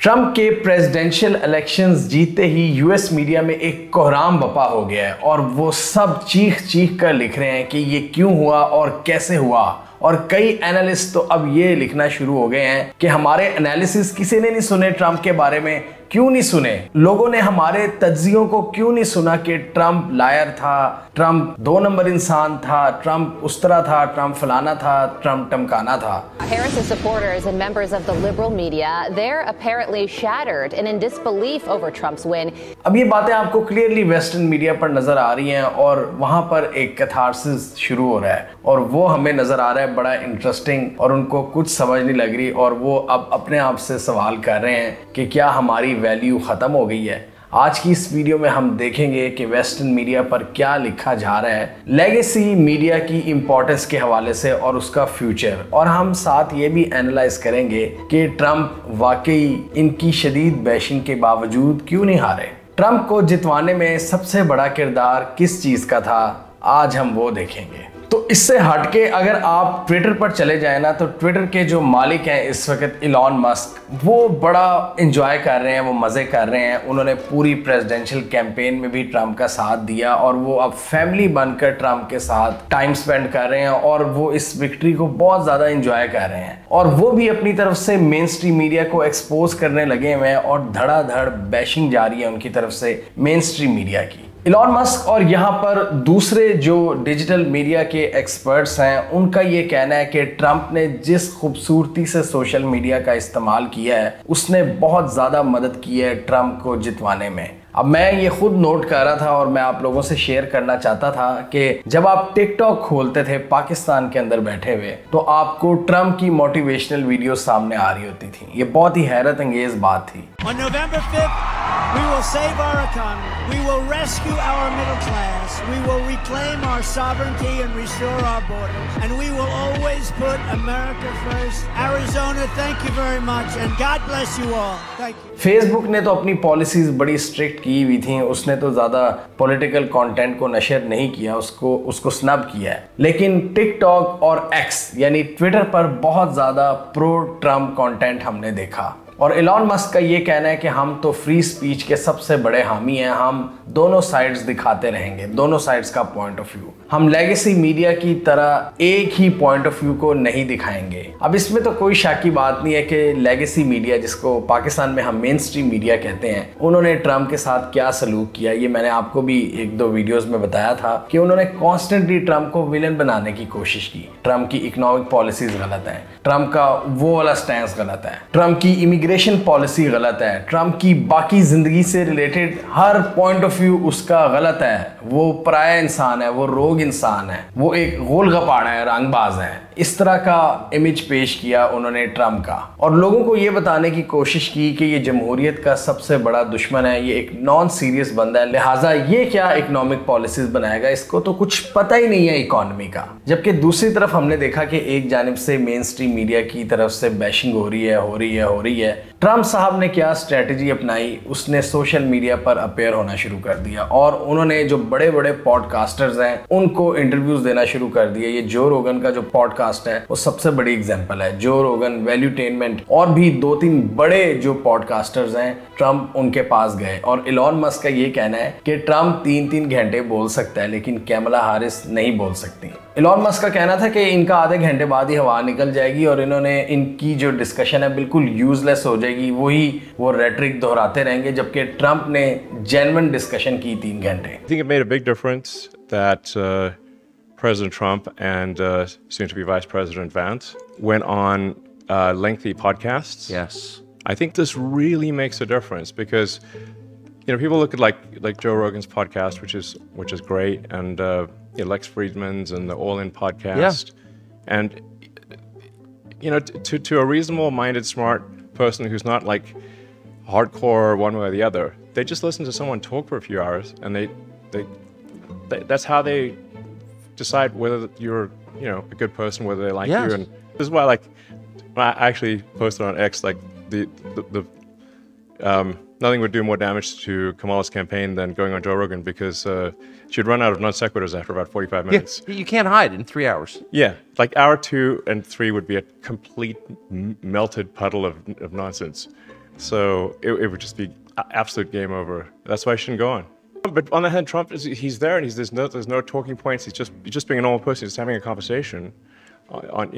Trump के presidential elections जीतते ही US media में एक कोहराम बपा हो गया है और वो सब चीख चीख कर लिख रहे हैं कि ये क्यों हुआ और कैसे हुआ। और कई एनालिस्ट तो अब ये लिखना शुरू हो गए हैं कि हमारे एनालिसिस किसी ने नहीं सुने, ट्रंप के बारे में क्यों नहीं सुने, लोगों ने हमारे तज्जियों को क्यों नहीं सुना कि ट्रंप लायर था, ट्रंप 2 नंबर इंसान था, ट्रंप उस तरह था, ट्रंप फलाना था, ट्रंप टमकाना था। Harris's supporters and members of the liberal media, they're apparently shattered and in disbelief over Trump's win. अब ये बातें आपको क्लियरली वेस्टर्न मीडिया पर नजर आ रही हैं और वहां पर एक कैथारसिस शुरू हो रहा है और वो हमें नजर आ रहा है बड़ा इंटरेस्टिंग और उनको कुछ समझ नहीं लग रही और वो अब अपने आप से सवाल कर रहे हैं कि क्या हमारी वैल्यू खत्म हो गई है। आज की इस वीडियो में हम देखेंगे कि वेस्टर्न मीडिया पर क्या लिखा जा रहा है लेगेसी मीडिया की इंपॉर्टेंस के हवाले से और उसका फ्यूचर, और हम साथ ये भी एनालाइज करेंगे कि ट्रंप वाकई इनकी शदीद बैशिंग के बावजूद क्यों नहीं हारे। ट्रंप को जितवाने में सबसे बड़ा किरदार किस चीज का था, आज हम वो देखेंगे। तो इससे हटके अगर आप ट्विटर पर चले जाए ना, तो ट्विटर के जो मालिक हैं इस वक्त इलॉन मस्क, वो बड़ा एंजॉय कर रहे हैं, वो मज़े कर रहे हैं। उन्होंने पूरी प्रेसिडेंशियल कैंपेन में भी ट्रंप का साथ दिया और वो अब फैमिली बनकर ट्रंप के साथ टाइम स्पेंड कर रहे हैं और वो इस विक्ट्री को बहुत ज़्यादा एंजॉय कर रहे हैं। और वो भी अपनी तरफ से मेन स्ट्रीम मीडिया को एक्सपोज करने लगे हुए हैं और धड़ाधड़ बैशिंग जारी है उनकी तरफ से मेन स्ट्रीम मीडिया की। इलॉन मस्क और यहाँ पर दूसरे जो डिजिटल मीडिया के एक्सपर्ट्स हैं, उनका ये कहना है कि ट्रंप ने जिस खूबसूरती से सोशल मीडिया का इस्तेमाल किया है उसने बहुत ज़्यादा मदद की है ट्रंप को जितवाने में। अब मैं ये खुद नोट कर रहा था और मैं आप लोगों से शेयर करना चाहता था कि जब आप टिकटॉक खोलते थे पाकिस्तान के अंदर बैठे हुए, तो आपको ट्रंप की मोटिवेशनल वीडियो सामने आ रही होती थी। ये बहुत ही हैरत अंगेज बात थी। On November 5th, we will save our economy. We will rescue our middle class. We will reclaim our sovereignty and restore our borders. And we will always put America first. Arizona, thank you very much. And God bless you all. Thank you. Facebook ने तो अपनी policies बड़ी strict की हुई थी, उसने तो ज़्यादा पॉलिटिकल कंटेंट को नशर नहीं किया, उसको स्नब किया है। लेकिन टिकटॉक और एक्स यानी ट्विटर पर बहुत ज़्यादा प्रो ट्रम्प कंटेंट हमने देखा। और इलॉन मस्क का ये कहना है कि हम तो फ्री स्पीच के सबसे बड़े हामी हैं, हम दोनों साइड्स दिखाते रहेंगे, दोनों साइड्स का पॉइंट ऑफ व्यू। हम लेगेसी मीडिया की तरह एक ही पॉइंट ऑफ व्यू को नहीं दिखाएंगे। अब इसमें तो कोई शक की बात नहीं है कि लेगेसी मीडिया, जिसको पाकिस्तान में हम मेन स्ट्रीम मीडिया कहते हैं, उन्होंने ट्रंप के साथ क्या सलूक किया। ये मैंने आपको भी 1-2 वीडियोस में बताया था कि उन्होंने कॉन्स्टेंटली ट्रंप को विलन बनाने की कोशिश की। ट्रंप की इकोनॉमिक पॉलिसीज गलत है, ट्रंप का वो वाला स्टैंस गलत है, ट्रंप की इमिग्रेशन पॉलिसी गलत है, ट्रंप की बाकी जिंदगी से related her point of view उसका गलत है। वो पराया इंसान है, वो रोग इंसान है, वो एक गोलगप्पाड़ा है, रंगबाज है। इस तरह का इमेज पेश किया उन्होंने ट्रंप का और लोगों को ये बताने की कोशिश की कि ये जमहूरियत का सबसे बड़ा दुश्मन है, ये एक नॉन सीरियस बंदा है, लिहाजा ये क्या इकोनॉमिक पॉलिसीज बनाएगा, इसको तो कुछ पता ही नहीं है इकोनॉमी का। जबकि दूसरी तरफ हमने देखा कि एक जानिब से मेन स्ट्रीम मीडिया की तरफ से बैशिंग हो रही है। ट्रंप साहब ने क्या स्ट्रेटजी अपनाई, उसने सोशल मीडिया पर अपेयर होना शुरू कर दिया और उन्होंने जो बड़े बड़े पॉडकास्टर्स हैं उनको इंटरव्यूज देना शुरू कर दिया। ये जो रोगन का जो पॉडकास्ट है वो सबसे बड़ी एग्जांपल है। जो रोगन, वैल्यूटेनमेंट और भी 2-3 बड़े जो पॉडकास्टर्स हैं, ट्रंप उनके पास गए। और इलॉन मस्क का ये कहना है कि ट्रंप 3-3 घंटे बोल सकता है लेकिन कैमला हैरिस नहीं बोल सकती। इलॉन मस्क का कहना था कि इनका आधे घंटे बाद ही हवा निकल जाएगी और इन्होंने इनकी जो डिस्कशन है बिल्कुल यूजलेस हो जाएगी, वो रेटरिक दोहराते रहेंगे, जबकि ट्रंप ने जेन्युइन डिस्कशन की 3 घंटे। I think it made a big difference that President Trump and soon to be Vice President Vance went on lengthy podcasts. Yes. I think this really makes a difference because people look at like Joe Rogan's podcast, which is great, and Lex Friedman's and the All In podcast. Yeah. And to a reasonable minded smart person who's not like hardcore one way or the other, they just listen to someone talk for a few hours and they that's how they decide whether you're a good person, whether they like you. And this is why I actually posted on X the nothing would do more damage to Kamala's campaign than going on Joe Rogan because she'd run out of non sequiturs after about 45 minutes. Yeah, you can't hide in 3 hours. Yeah, hour 2 and 3 would be a complete melted puddle of nonsense. So it would just be absolute game over. That's why I shouldn't go on. But on the hand, Trump he's there and there's no talking points. He's just being a normal person. He's having a conversation on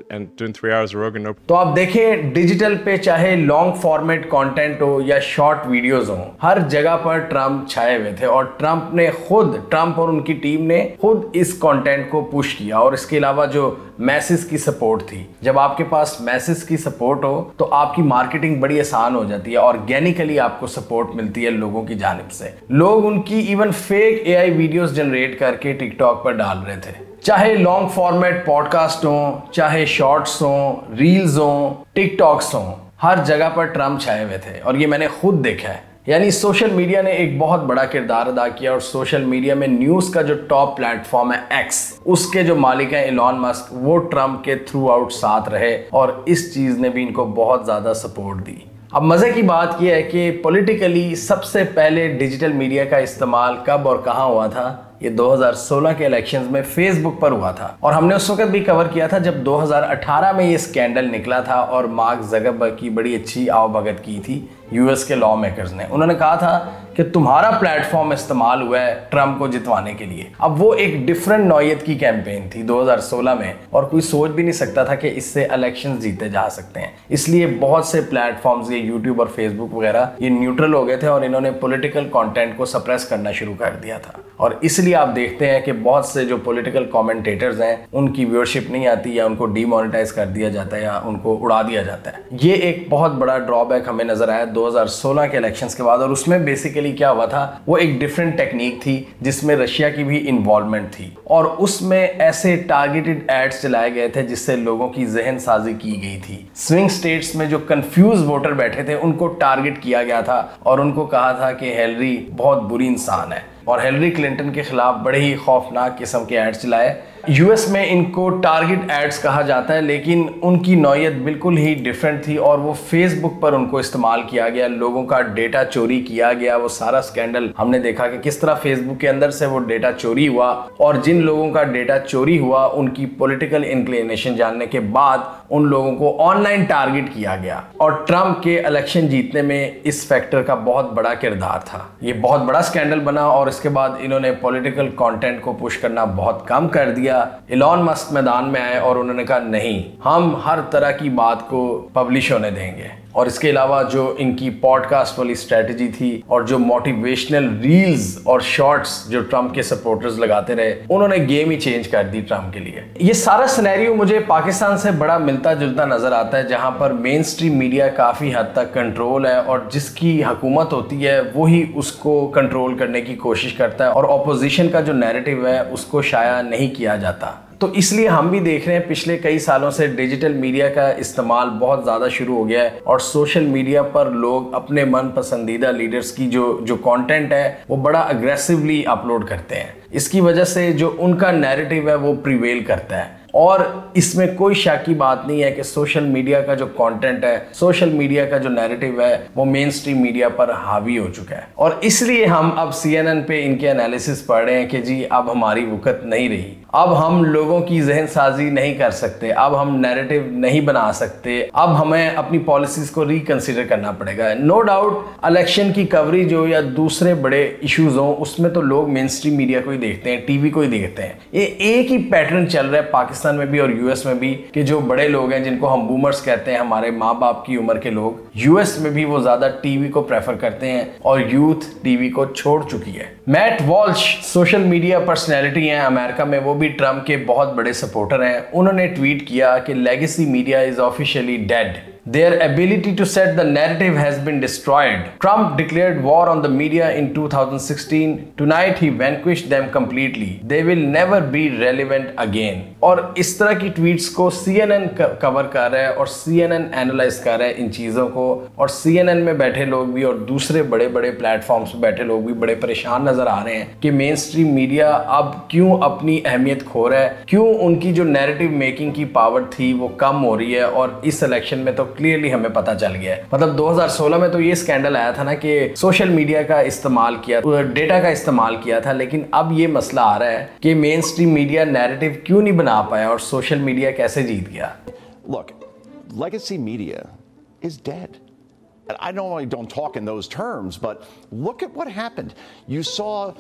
and doing 3 hours of Rogan. No. तो आप देखें digital पे चाहे long format content हो या short videos हो, हर जगह पर ट्रम्प छाए हुए थे और ट्रम्प और उनकी टीम ने खुद इस कंटेंट को पुश किया। और इसके अलावा जो मैसेज की सपोर्ट थी, जब आपके पास मैसेज की सपोर्ट हो तो आपकी मार्केटिंग बड़ी आसान हो जाती है, ऑर्गेनिकली आपको सपोर्ट मिलती है लोगों की जानिब से। लोग उनकी even fake AI videos generate करके टिकटॉक पर डाल रहे थे, चाहे लॉन्ग फॉर्मेट पॉडकास्ट हो, चाहे शॉर्ट्स हो, रील्स हो, टिकटॉक्स हो, हर जगह पर ट्रम्प छाए हुए थे और ये मैंने खुद देखा है। यानी सोशल मीडिया ने एक बहुत बड़ा किरदार अदा किया और सोशल मीडिया में न्यूज़ का जो टॉप प्लेटफॉर्म है एक्स, उसके जो मालिक हैं इलॉन मस्क, वो ट्रम्प के थ्रू आउट साथ रहे और इस चीज़ ने भी इनको बहुत ज़्यादा सपोर्ट दी। अब मज़े की बात यह है कि पॉलिटिकली सबसे पहले डिजिटल मीडिया का इस्तेमाल कब और कहाँ हुआ था? ये 2016 के इलेक्शंस में फेसबुक पर हुआ था और हमने उस वक्त भी कवर किया था जब 2018 में ये स्कैंडल निकला था और मार्क ज़करबर्ग की बड़ी अच्छी आवभगत की थी यूएस के लॉ मेकर्स ने। उन्होंने कहा था कि तुम्हारा प्लेटफॉर्म इस्तेमाल हुआ है ट्रम्प को जितवाने के लिए। अब वो एक डिफरेंट नौयत की कैंपेन थी 2016 में और कोई सोच भी नहीं सकता था कि इससे इलेक्शन जीते जा सकते हैं। इसलिए बहुत से प्लेटफॉर्म्स, ये यूट्यूब और फेसबुक वगैरह, ये न्यूट्रल हो गए थे और इन्होंने पॉलिटिकल कंटेंट को सप्रेस करना शुरू कर दिया था। और इसलिए आप देखते हैं कि बहुत से जो पॉलिटिकल कमेंटेटर्स हैं उनकी व्यूअरशिप नहीं आती या उनको डीमोनेटाइज कर दिया जाता है या उनको उड़ा दिया जाता है। ये एक बहुत बड़ा ड्रॉबैक हमें नजर आया 2016 के इलेक्शंस के बाद। और उसमें बेसिकली क्या हुआ था, वो एक डिफरेंट टेक्निक थी जिसमें रशिया की भी इन्वॉल्वमेंट थी और उसमें ऐसे टारगेटेड एड्स चलाए गए थे जिससे लोगों की जहन साजी की गई थी। स्विंग स्टेट्स में जो कंफ्यूज वोटर बैठे थे उनको टारगेट किया गया था और उनको कहा था कि हिलरी बहुत बुरी इंसान है और हिलरी क्लिंटन के खिलाफ बड़े ही खौफनाक किस्म के एड्स चलाए। यूएस में इनको टारगेट एड्स कहा जाता है, लेकिन उनकी नौयत बिल्कुल ही डिफरेंट थी और वो फेसबुक पर उनको इस्तेमाल किया गया, लोगों का डेटा चोरी किया गया। वो सारा स्कैंडल हमने देखा कि किस तरह फेसबुक के अंदर से वो डेटा चोरी हुआ और जिन लोगों का डेटा चोरी हुआ उनकी पॉलिटिकल इंक्लिनेशन जानने के बाद उन लोगों को ऑनलाइन टारगेट किया गया। और ट्रम्प के इलेक्शन जीतने में इस फैक्टर का बहुत बड़ा किरदार था। ये बहुत बड़ा स्कैंडल बना और इसके बाद इन्होंने पॉलिटिकल कंटेंट को पुश करना बहुत कम कर दिया। इलॉन मस्क मैदान में आए और उन्होंने कहा नहीं, हम हर तरह की बात को पब्लिश होने देंगे। और इसके अलावा जो इनकी पॉडकास्ट वाली स्ट्रेटजी थी और जो मोटिवेशनल रील्स और शॉर्ट्स जो ट्रम्प के सपोर्टर्स लगाते रहे, उन्होंने गेम ही चेंज कर दी ट्रम्प के लिए। ये सारा सिनेरियो मुझे पाकिस्तान से बड़ा मिलता जुलता नजर आता है, जहां पर मेन स्ट्रीम मीडिया काफी हद तक कंट्रोल है और जिसकी हुकूमत होती है वही उसको कंट्रोल करने की कोशिश करता है और ऑपोजिशन का जो नैरेटिव है उसको शाया नहीं किया जाता। तो इसलिए हम भी देख रहे हैं पिछले कई सालों से डिजिटल मीडिया का इस्तेमाल बहुत ज़्यादा शुरू हो गया है और सोशल मीडिया पर लोग अपने मन पसंदीदा लीडर्स की जो कंटेंट है वो बड़ा अग्रेसिवली अपलोड करते हैं। इसकी वजह से जो उनका नैरेटिव है वो प्रिवेल करता है और इसमें कोई शक की बात नहीं है कि सोशल मीडिया का जो कंटेंट है, सोशल मीडिया का जो नैरेटिव है वो मेन स्ट्रीम मीडिया पर हावी हो चुका है। और इसलिए हम अब CNN पे इनके एनालिसिस पढ़ रहे हैं कि जी अब हमारी वक़्त नहीं रही, अब हम लोगों की जहन साजी नहीं कर सकते, अब हम नैरेटिव नहीं बना सकते, अब हमें अपनी पॉलिसीज को रिकंसिडर करना पड़ेगा। नो डाउट इलेक्शन की कवरेज हो या दूसरे बड़े इश्यूज हो उसमें तो लोग मेन स्ट्रीम मीडिया को ही देखते हैं, टीवी को ही देखते हैं। ये एक ही पैटर्न चल रहा है पाकिस्तान में भी और यूएस में भी कि जो बड़े लोग हैं जिनको हम बूमर्स कहते हैं, हमारे माँ बाप की उम्र के लोग, यूएस में भी वो ज्यादा टीवी को प्रेफर करते हैं और यूथ टीवी को छोड़ चुकी है। Matt Walsh social media personality हैं अमेरिका में, वो भी ट्रम्प के बहुत बड़े सपोर्टर हैं। उन्होंने ट्वीट किया कि legacy media is officially dead, their ability to set the narrative has been destroyed. Trump declared war on the media in 2016. Tonight he vanquished them completely. They will never be relevant again. और इस तरह की tweets को CNN cover कर रहा है और CNN analyse कर रहा है इन चीज़ों को और CNN में बैठे लोग भी और दूसरे बड़े बड़े प्लेटफॉर्म्स पे बैठे लोग भी बड़े परेशान नजर आ रहे हैं कि मेन स्ट्रीम मीडिया अब क्यों अपनी अहमियत खो रहा है, क्यों उनकी जो नैरेटिव मेकिंग की पावर थी वो कम हो रही है। और इस इलेक्शन में तो क्लियरली हमें पता चल गया है। मतलब 2016 में तो ये स्कैंडल आया था ना कि सोशल मीडिया का इस्तेमाल किया, डेटा का इस्तेमाल किया था, लेकिन अब ये मसला आ रहा है कि मेन स्ट्रीम मीडिया नैरेटिव क्यों नहीं बना पाया और सोशल मीडिया कैसे जीत गया। Look, legacy media is dead. I normally don't talk in those terms, but look at what happened. You saw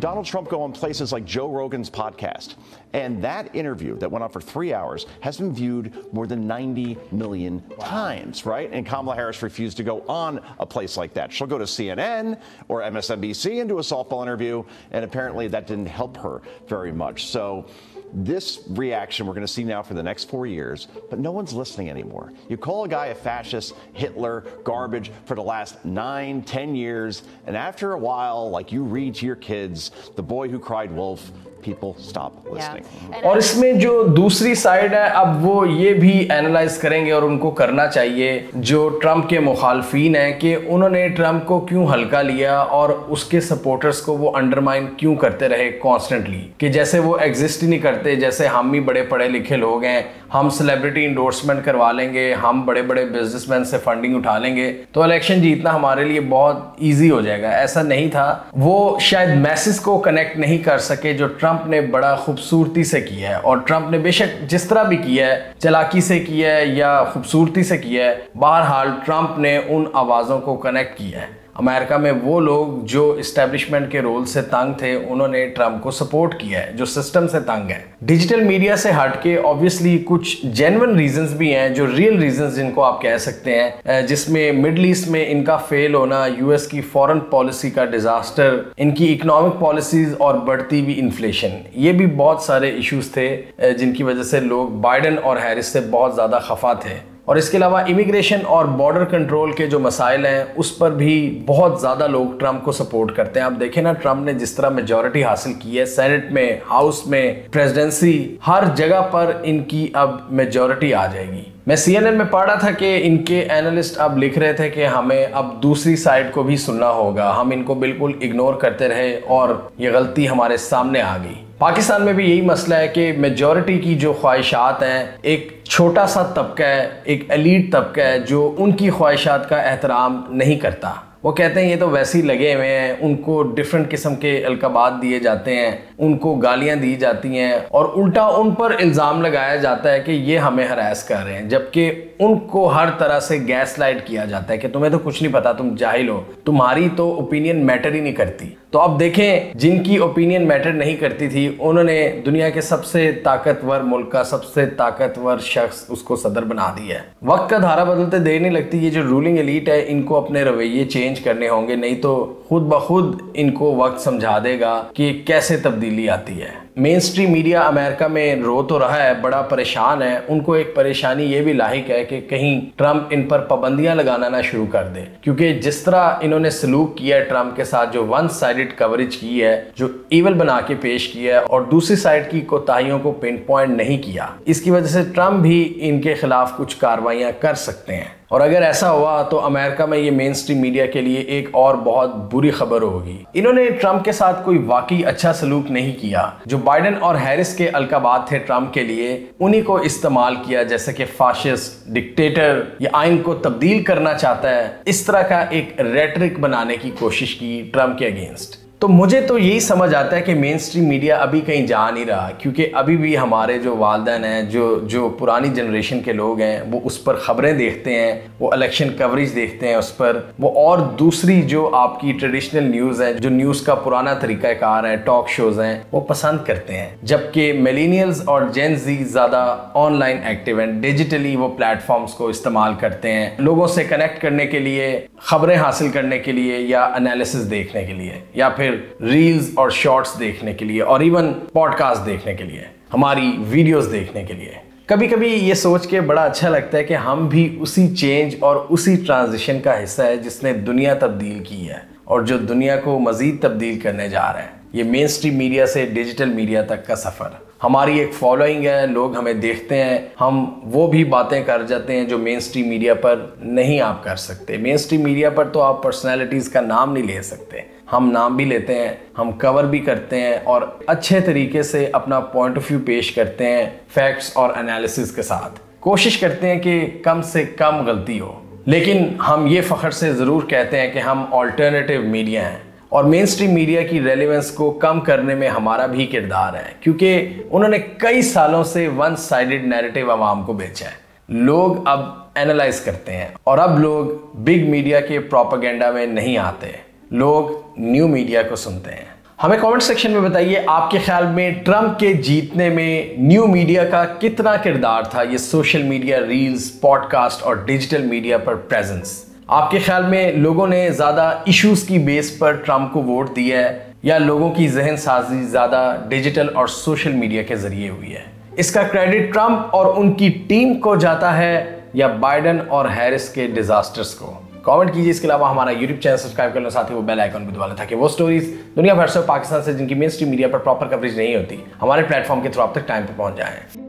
Donald Trump go on places like Joe Rogan's podcast, and that interview that went on for 3 hours has been viewed more than 90 million times, right? And Kamala Harris refused to go on a place like that. She'll go to CNN or MSNBC and do a softball interview, and apparently that didn't help her very much. So this reaction we're going to see now for the next 4 years, but no one's listening anymore. You call a guy a fascist, Hitler, garbage for the last 9, 10 years, and after a while, like you read to your kids, The Boy Who Cried Wolf, people stop listening. और इसमें जो दूसरी side है, अब वो ये भी analyse करेंगे और उनको करना चाहिए जो ट्रम्प के मुखालफीन हैं कि उन्होंने ट्रम्प को क्यों हल्का लिया और उसके सपोर्टर्स को वो अंडरमाइन क्यों करते रहे कॉन्स्टेंटली, कि जैसे वो एग्जिस्ट ही नहीं करते, जैसे हम ही बड़े पढ़े लिखे लोग हैं, हम सेलिब्रिटी इंडोर्समेंट करवा लेंगे, हम बड़े बड़े बिजनेसमैन से फंडिंग उठा लेंगे तो इलेक्शन जीतना हमारे लिए बहुत ईजी हो जाएगा। ऐसा नहीं था। वो शायद मैसेज को कनेक्ट नहीं कर सके जो ट्रम्प ने बड़ा खूबसूरती से किया है, और ट्रम्प ने बेशक जिस तरह भी किया है, चालाकी से किया है या खूबसूरती से किया है, बहरहाल ट्रम्प ने उन आवाज़ों को कनेक्ट किया है। अमेरिका में वो लोग जो इस्टेब्लिशमेंट के रोल से तंग थे उन्होंने ट्रम्प को सपोर्ट किया है, जो सिस्टम से तंग है। डिजिटल मीडिया से हटके ऑब्वियसली कुछ जेन्युइन रीजंस भी हैं, जो रियल रीजंस जिनको आप कह सकते हैं, जिसमें मिडल ईस्ट में इनका फेल होना, यूएस की फॉरेन पॉलिसी का डिजास्टर, इनकी इकोनॉमिक पॉलिसीज और बढ़ती हुई इन्फ्लेशन, ये भी बहुत सारे इश्यूज थे जिनकी वजह से लोग बाइडेन और हैरिस से बहुत ज़्यादा खफा थे। और इसके अलावा इमिग्रेशन और बॉर्डर कंट्रोल के जो मसाइल हैं उस पर भी बहुत ज़्यादा लोग ट्रम्प को सपोर्ट करते हैं। आप देखें ना, ट्रम्प ने जिस तरह मेजॉरिटी हासिल की है सेनेट में, हाउस में, प्रेसिडेंसी, हर जगह पर इनकी अब मेजॉरिटी आ जाएगी। मैं CNN में पढ़ रहा था कि इनके एनालिस्ट अब लिख रहे थे कि हमें अब दूसरी साइड को भी सुनना होगा, हम इनको बिल्कुल इग्नोर करते रहे और ये गलती हमारे सामने आ गई। पाकिस्तान में भी यही मसला है कि मेजॉरिटी की जो ख्वाहिशात हैं, एक छोटा सा तबका है, एक एलीट तबका है जो उनकी ख्वाहिशात का एहतराम नहीं करता। वो कहते हैं ये तो वैसे ही लगे हुए हैं, उनको डिफरेंट किस्म के अलकाबात दिए जाते हैं, उनको गालियां दी जाती हैं और उल्टा उन पर इल्ज़ाम लगाया जाता है कि ये हमें हरास कर रहे हैं, जबकि उनको हर तरह से गैस लाइट किया जाता है कि तुम्हें तो कुछ नहीं पता, तुम जाहिल हो, तुम्हारी तो ओपिनियन मैटर ही नहीं करती। तो अब देखें, जिनकी ओपिनियन मैटर नहीं करती थी उन्होंने दुनिया के सबसे ताकतवर मुल्क का सबसे ताकतवर शख्स उसको सदर बना दिया है। वक्त का धारा बदलते देर नहीं लगती, ये जो रूलिंग एलीट है इनको अपने रवैये चेंज करने होंगे, नहीं तो खुद ब खुद इनको वक्त समझा देगा कि कैसे तब्दीली आती है। मेन स्ट्रीम मीडिया अमेरिका में रो तो रहा है, बड़ा परेशान है, उनको एक परेशानी ये भी लाहिक है कि कहीं ट्रम्प इन पर पाबंदियां लगाना ना शुरू कर दे, क्योंकि जिस तरह इन्होंने सलूक किया है ट्रम्प के साथ, जो वन साइडेड कवरेज की है, जो इवल बना के पेश किया है और दूसरी साइड की कोताहियों को पिन पॉइंट नहीं किया, इसकी वजह से ट्रम्प भी इनके खिलाफ कुछ कार्रवाइयां कर सकते हैं। और अगर ऐसा हुआ तो अमेरिका में ये मेन स्ट्रीम मीडिया के लिए एक और बहुत बुरी खबर होगी। इन्होंने ट्रम्प के साथ कोई वाकई अच्छा सलूक नहीं किया। जो बाइडेन और हैरिस के अलकाबात थे ट्रम्प के लिए, उन्हीं को इस्तेमाल किया, जैसे कि फाशिस्ट, डिक्टेटर, या आइन को तब्दील करना चाहता है, इस तरह का एक रेटरिक बनाने की कोशिश की ट्रम्प के अगेंस्ट। तो मुझे तो यही समझ आता है कि मेन स्ट्रीम मीडिया अभी कहीं जा नहीं रहा, क्योंकि अभी भी हमारे जो वालिदैन हैं, जो पुरानी जनरेशन के लोग हैं, वो उस पर ख़बरें देखते हैं, वो इलेक्शन कवरेज देखते हैं उस पर, वो और दूसरी जो आपकी ट्रेडिशनल न्यूज़ है, जो न्यूज़ का पुराना तरीक़ाकार है, टॉक शोज़ हैं, वो पसंद करते हैं। जबकि मिलेनियल्स और जेन ज़ी ज़्यादा ऑनलाइन एक्टिव हैं, डिजिटली वो प्लेटफॉर्म्स को इस्तेमाल करते हैं लोगों से कनेक्ट करने के लिए, ख़बरें हासिल करने के लिए, या एनालिसिस देखने के लिए, या फिर रील्स और शॉर्ट्स देखने के लिए, और इवन पॉडकास्ट देखने के लिए, हमारी वीडियोस देखने के लिए। कभी कभी ये सोच के बड़ा अच्छा लगता है कि हम भी उसी चेंज और उसी ट्रांजिशन का हिस्सा है जिसने दुनिया तब्दील की है और जो दुनिया को मजीद तब्दील करने जा रहा है। ये मेन स्ट्रीम मीडिया से डिजिटल मीडिया तक का सफ़र। हमारी एक फॉलोइंग है, लोग हमें देखते हैं, हम वो भी बातें कर जाते हैं जो मेन स्ट्रीम मीडिया पर नहीं आप कर सकते। मेन स्ट्रीम मीडिया पर तो आप पर्सनैलिटीज़ का नाम नहीं ले सकते, हम नाम भी लेते हैं, हम कवर भी करते हैं और अच्छे तरीके से अपना पॉइंट ऑफ व्यू पेश करते हैं, फैक्ट्स और एनालिसिस के साथ। कोशिश करते हैं कि कम से कम गलती हो, लेकिन हम ये फ़ख्र से ज़रूर कहते हैं कि हम ऑल्टरनेटिव मीडिया हैं और मेन स्ट्रीम मीडिया की रेलेवेंस को कम करने में हमारा भी किरदार है, क्योंकि उन्होंने कई सालों से वन साइडेड नैरेटिव आवाम को बेचा है। लोग अब एनालाइज करते हैं और अब लोग बिग मीडिया के प्रोपेगेंडा में नहीं आते, लोग न्यू मीडिया को सुनते हैं। हमें कमेंट सेक्शन में बताइए आपके ख्याल में ट्रंप के जीतने में न्यू मीडिया का कितना किरदार था, ये सोशल मीडिया, रील्स, पॉडकास्ट और डिजिटल मीडिया पर प्रेजेंस। आपके ख्याल में लोगों ने ज्यादा इश्यूज की बेस पर ट्रंप को वोट दिया है या लोगों की जहन साजी ज्यादा डिजिटल और सोशल मीडिया के जरिए हुई है? इसका क्रेडिट ट्रंप और उनकी टीम को जाता है या बाइडेन और हैरिस के डिजास्टर्स को? कमेंट कीजिए। इसके अलावा हमारा यूट्यूब चैनल सब्सक्राइब कर लो, साथ ही वो बेल आइकन भी दबा लें ताकि वो स्टोरीज दुनिया भर से, पाकिस्तान से जिनकी मेन स्ट्रीम मीडिया पर प्रॉपर कवरेज नहीं होती, हमारे प्लेटफॉर्म के थ्रू आप तक टाइम पर पहुंच जाएं।